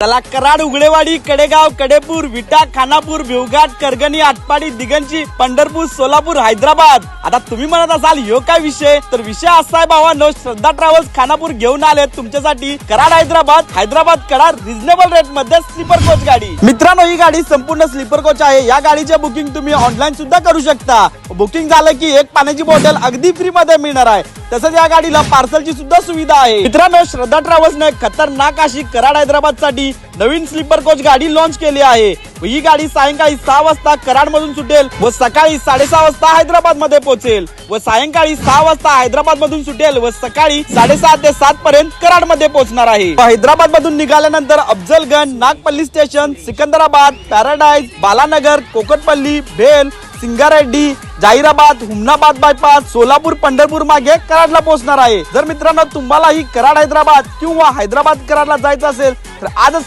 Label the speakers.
Speaker 1: चला कराड, उगळेवाडी, कडेगाव, कडेपूर, विटा, खानापूर, भिवघाट, करगणी, आटपाडी, दिगंची, पंढरपूर, सोलापूर, हैदराबाद। आता तुम्ही म्हणत असाल ह्यो काय विषय, तर विषय असा आहे भावांनो, श्रद्धा ट्रॅव्हल्स खानापूर घेऊन आले तुमच्यासाठी कराड हैदराबाद कराड रिझनेबल रेट मध्ये स्लीपर कोच गाडी। मित्रांनो, ही गाडी संपूर्ण स्लीपर कोच आहे। या गाडीचे बुकिंग तुम्ही ऑनलाईन सुद्धा करू शकता। बुकिंग झालं की एक पाण्याची बॉटल अगदी फ्री मध्ये मिळणार आहे। तसंच या गाडीला पार्सलची सुद्धा सुविधा आहे। मित्रांनो, श्रद्धा ट्रॅव्हल्सने खतरनाक अशी कराड हैदराबाद साठी नवीन स्लीपर कोच गाडी लॉन्च केली आहे। ही गाडी सायंकाळी 6 वाजता कराड मधून सुटेल व सकाळी 6:30 वाजता हैदराबाद मध्ये पोहोचेल व सायंकाळी 6 वाजता हैदराबाद मधून सुटेल व सकाळी 6:30 ते 7 पर्यंत कराड मध्ये पोहोचणार आहे। हैदराबाद मधून निघाल्यानंतर अफजलगंज, नागपल्ली स्टेशन, सिकंदराबाद, पॅराडाईज, बालानगर, कोकटपल्ली, भेल, सिंगारेड्डी, जाहिराबाद, हुमनाबाद बायपास, सोलापूर, पंढरपूर मागे कराडला पोहोचणार आहे। जर मित्रांनो तुम्हाला ही कराड हैदराबाद किंवा हैदराबाद कराडला जायचं असेल तर आजच